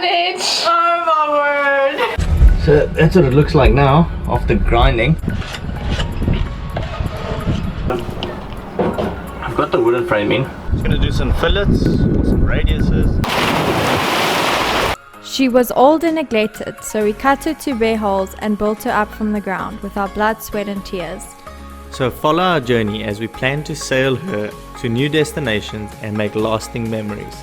Carnage! Oh my word! So that's what it looks like now after grinding. I've got the wooden frame in. Just gonna do some fillets, some radiuses. She was old and neglected, so we cut her to bare holes and built her up from the ground with our blood, sweat and tears. So follow our journey as we plan to sail her to new destinations and make lasting memories.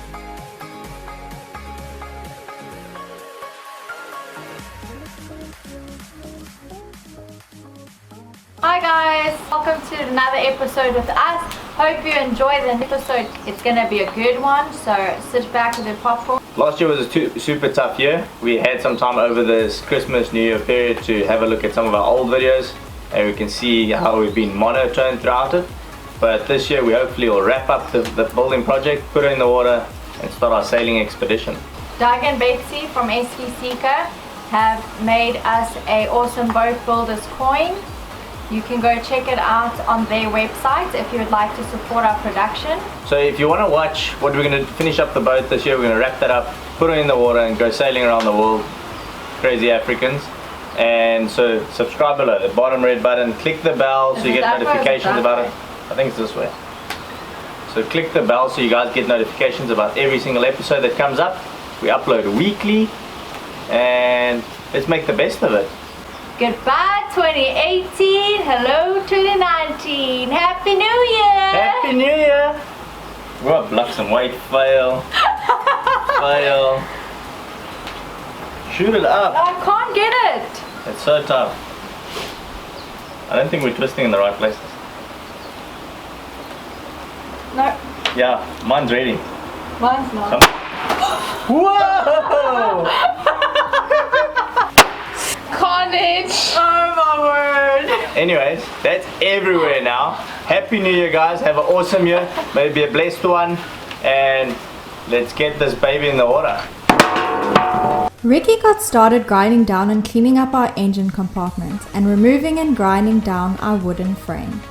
Hi guys, welcome to another episode with us. Hope you enjoy the episode. It's gonna be a good one, so sit back with your popcorn. Last year was a super tough year. We had some time over this Christmas, New Year period to have a look at some of our old videos, and we can see how we've been monotone throughout it. But this year we hopefully will wrap up the building project, put it in the water and start our sailing expedition. Doug and Betsy from ST Seeker have made us a awesome boat builders coin. You can go check it out on their website if you would like to support our production. So if you want to watch what we're going to finish up the boat this year, we're going to wrap that up, put it in the water and go sailing around the world. Crazy Africans. And so subscribe below, the bottom red button, click the bell so you get notifications about it. I think it's this way. So click the bell so you guys get notifications about every single episode that comes up. We upload weekly and let's make the best of it. Goodbye 2018, hello 2019, Happy New Year! Happy New Year! Whoa, block some weight, fail. Fail. Shoot it up. I can't get it. It's so tough. I don't think we're twisting in the right places. No, Yeah, mine's ready. mine's not. Whoa! Carnage! Oh my word! Anyways, that's everywhere now. Happy New Year guys, have an awesome year. May it be a blessed one. And let's get this baby in the water. Ricky got started grinding down and cleaning up our engine compartment and removing and grinding down our wooden frame.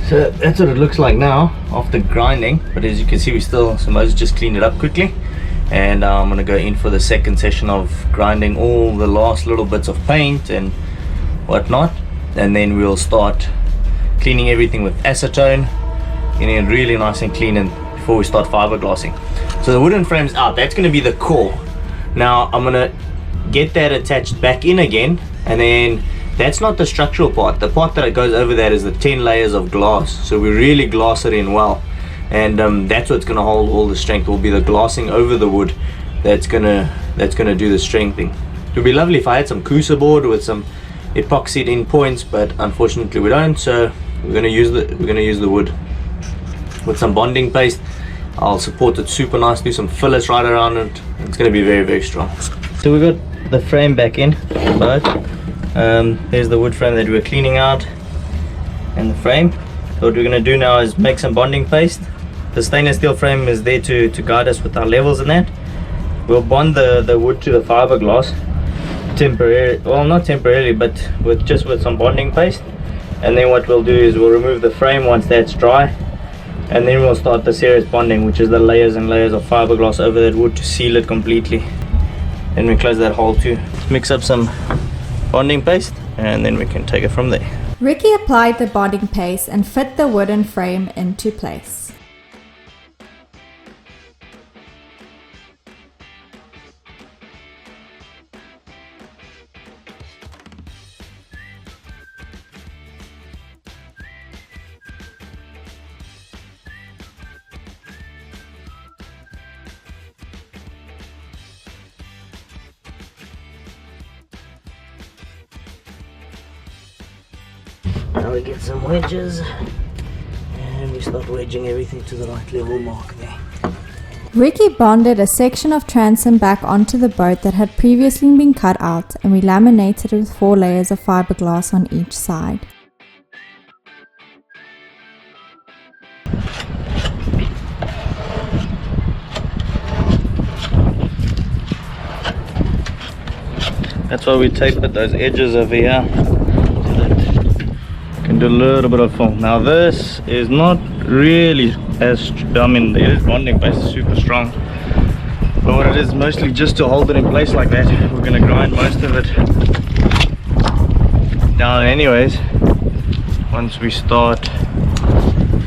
So that's what it looks like now after grinding, but as you can see Moses just cleaned it up quickly, and I'm going to go in for the second session of grinding all the last little bits of paint and whatnot, and then we'll start cleaning everything with acetone, getting it really nice and clean and before we start fiberglassing. So the wooden frame's out, that's going to be the core. Now I'm going to get that attached back in again, and then that's not the structural part. The part that goes over that is the 10 layers of glass. So we really glass it in well, and that's what's going to hold all the strength. Will be the glassing over the wood that's gonna do the strengthening. It would be lovely if I had some Coosa board with some epoxied in points, but unfortunately we don't. So we're gonna use the wood with some bonding paste. I'll support it super nice. Do some fillets right around it. It's going to be very, very strong. So we got the frame back in, but there's the wood frame that we're cleaning out and the frame. So what we're going to do now is make some bonding paste. The stainless steel frame is there to guide us with our levels and that. We'll bond the wood to the fiberglass temporarily, well not temporarily, but with some bonding paste. And then what we'll do is we'll remove the frame once that's dry, and then we'll start the serious bonding, which is the layers and layers of fiberglass over that wood to seal it completely. Then we close that hole too. Mix up some bonding paste and then we can take it from there. Ricky applied the bonding paste and fit the wooden frame into place. Now we get some wedges and we start wedging everything to the right level mark there. Ricky bonded a section of transom back onto the boat that had previously been cut out, and we laminated it with 4 layers of fiberglass on each side. That's why we tapered those edges over here so that you can do a little bit of film. Now this is not really as, I mean, it is bonding base, is super strong, but what it is mostly just to hold it in place like that. We're going to grind most of it down anyways once we start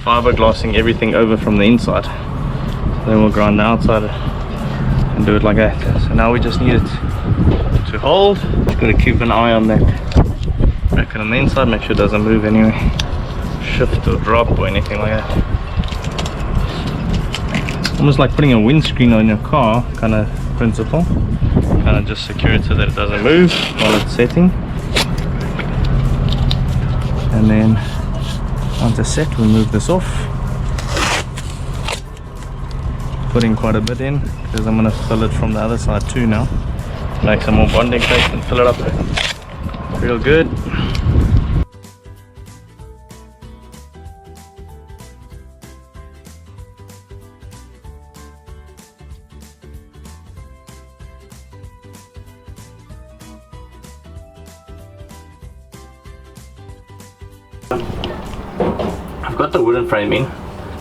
fiberglassing everything over from the inside. So then we'll grind the outside and do it like that. So now we just need it to hold. Just got to keep an eye on that bracket on the inside, make sure it doesn't move anyway, shift or drop or anything like that. Almost like putting a windscreen on your car kind of principle. Kind of just secure it so that it doesn't move while it's setting. And then once it's set, we move this off. Putting quite a bit in because I'm going to fill it from the other side too now. Make some more bonding paste and fill it up real good. I've got the wooden frame in.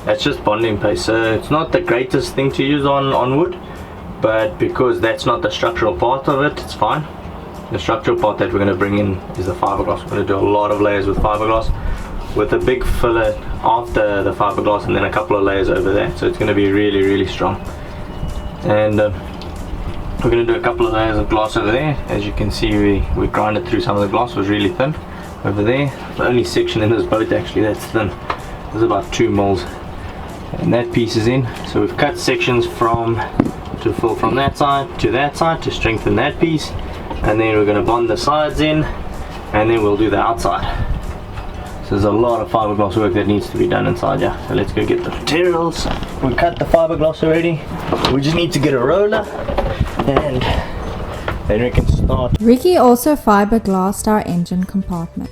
That's just bonding paste, so it's not the greatest thing to use on wood, but because that's not the structural part of it, it's fine. The structural part that we're going to bring in is the fiberglass. We're going to do a lot of layers with fiberglass, with a big fillet after the fiberglass and then a couple of layers over there, so it's going to be really, really strong. And we're going to do a couple of layers of glass over there. As you can see, we grinded through some of the glass, was really thin over there. The only section in this boat actually that's thin, there's about 2 mils, and that piece is in. So we've cut sections to fill from that side to strengthen that piece, and then we're going to bond the sides in, and then we'll do the outside. So there's a lot of fiberglass work that needs to be done inside. Yeah, so let's go get the materials. We cut the fiberglass already, we just need to get a roller and then we can start. Ricky also fiberglassed our engine compartment.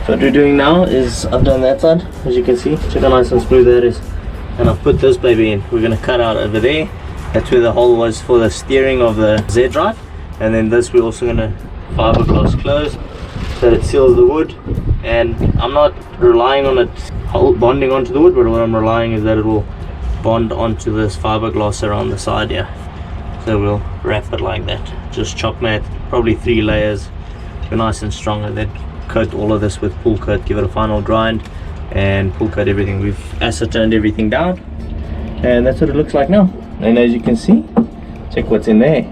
So what we're doing now is, I've done that side, as you can see, check how nice and smooth that is, and I've put this baby in. We're going to cut out over there, that's where the hole was for the steering of the Z drive, and then this we're also going to fiberglass close so that it seals the wood. And I'm not relying on it bonding onto the wood, but what I'm relying is that it will bond onto this fiberglass around the side here. So we'll wrap it like that, just chalk mat, probably 3 layers, be nice and strong, and then coat all of this with pool coat, give it a final grind and pool coat everything. We've acetone everything down, and that's what it looks like now. And as you can see, check what's in there.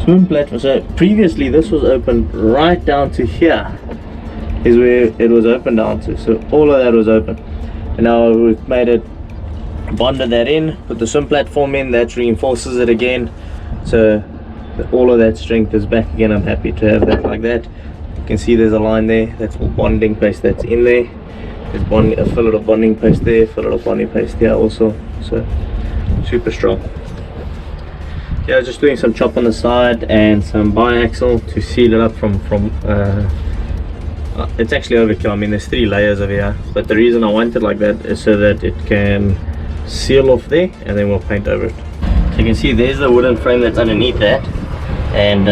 Swim platform. So previously this was open right down to here is where it was open down to, so all of that was open, and now we've made it, bonded that in, put the swim platform in, that reinforces it again, so all of that strength is back again. I'm happy to have that like that. You can see there's a line there, that's all bonding paste that's in there. There's a fillet of bonding paste there, fillet of bonding paste here also, so super strong. Yeah, just doing some chop on the side and some biaxial to seal it up from it's actually overkill. I mean, there's 3 layers over here, but the reason I want it like that is so that it can seal off there, and then we'll paint over it. So you can see there's the wooden frame that's underneath that, and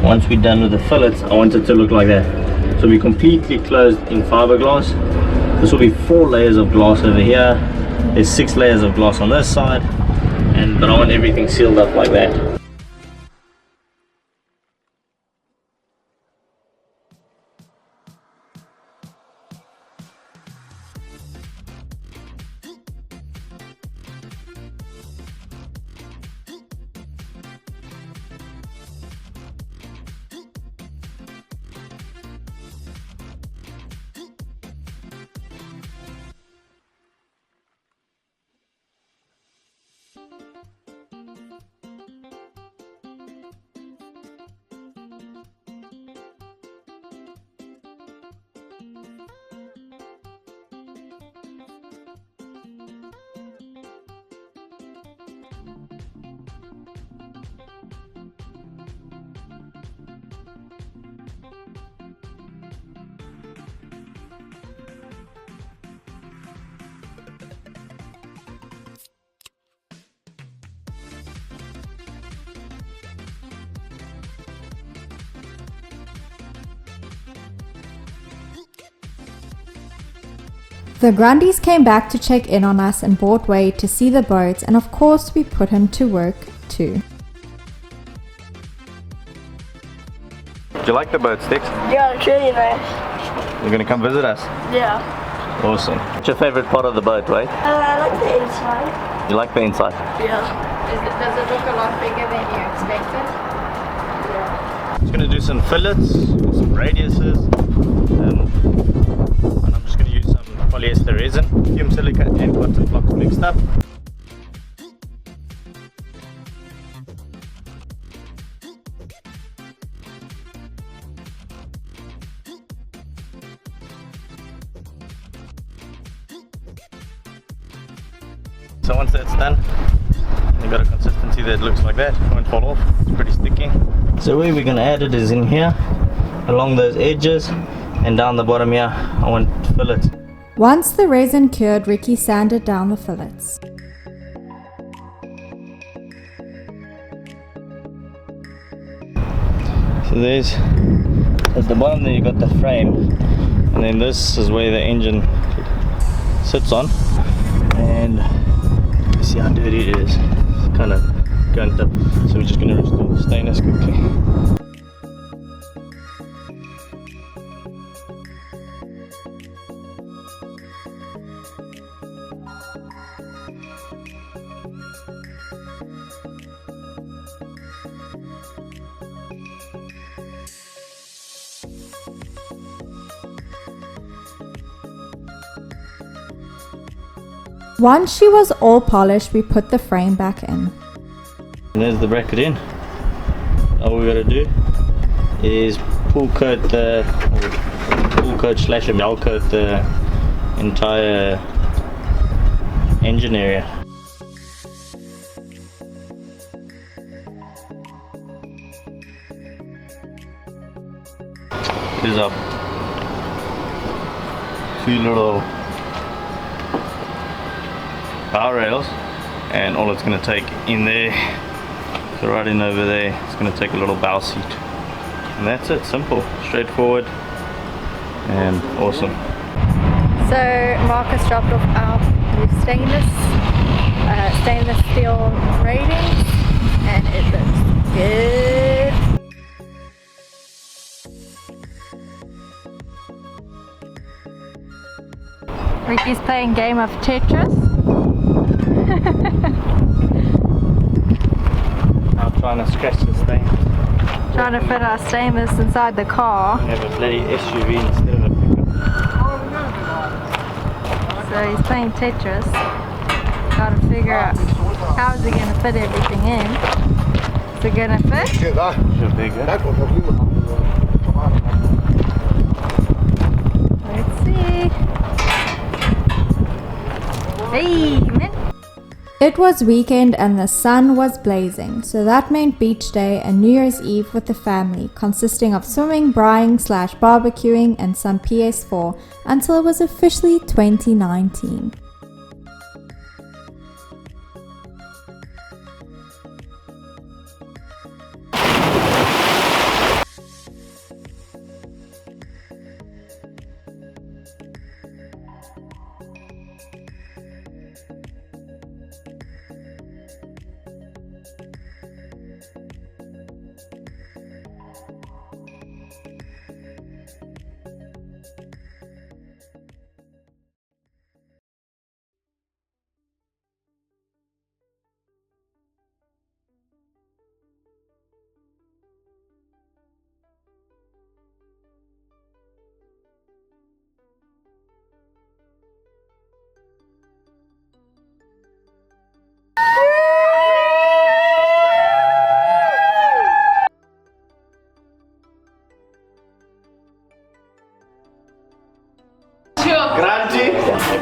once we're done with the fillets, I want it to look like that. So we completely closed in fiberglass. This will be 4 layers of glass over here. There's 6 layers of glass on this side, but I want everything sealed up like that. The Grundys came back to check in on us and brought Wade to see the boat, and of course we put him to work too. Do you like the boat, Sticks? Yeah, it's really nice. You're gonna come visit us? Yeah. Awesome. What's your favorite part of the boat, right? I like the inside. You like the inside? Yeah. Does it look a lot bigger than you expected? Just gonna do some fillets, some radiuses, and I'm just gonna use some polyester resin, fume silica and cotton flocks mixed up. So once that's done, you've got a consistency that looks like that, it won't fall off, it's pretty sticky. So where we're going to add it is in here, along those edges, and down the bottom here, I want fillets. Once the resin cured, Ricky sanded down the fillets. So there's, at the bottom there you got the frame, and then this is where the engine sits on, and you see how dirty it is. It's kind of gunked up, so we're just going to restore the stainless quickly. Once she was all polished, we put the frame back in. And there's the bracket in. All we gotta do is pull coat slash gel coat the entire engine area. These are two little power rails, and all it's going to take in there, so right in over there, it's going to take a little bow seat, and that's it. Simple, straightforward, and awesome. So Marcus dropped off our new stainless steel ratings, and it looks good. Ricky's playing game of Tetris. I'm trying to scratch this thing. Trying to fit our stainless inside the car. We have a bloody SUV instead of a pickup. So he's playing Tetris. Got to figure out how is he going to fit everything in. Is it going to fit? Should be good. Let's see. Hey, man. It was weekend and the sun was blazing, so that meant beach day and New Year's Eve with the family, consisting of swimming, braaiing / barbecuing and some PS4 until it was officially 2019.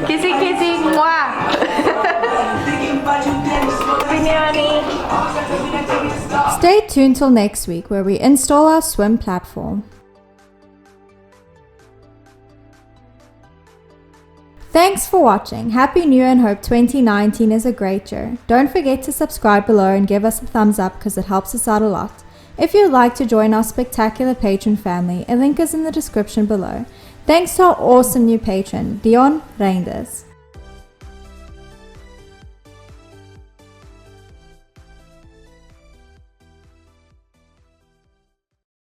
Kissy, kissy, mwah. Stay tuned till next week where we install our swim platform. Thanks for watching. Happy New Year and hope 2019 is a great year. Don't forget to subscribe below and give us a thumbs up because it helps us out a lot. If you'd like to join our spectacular patron family, a link is in the description below. Thanks to our awesome new patron, Dion Reinders.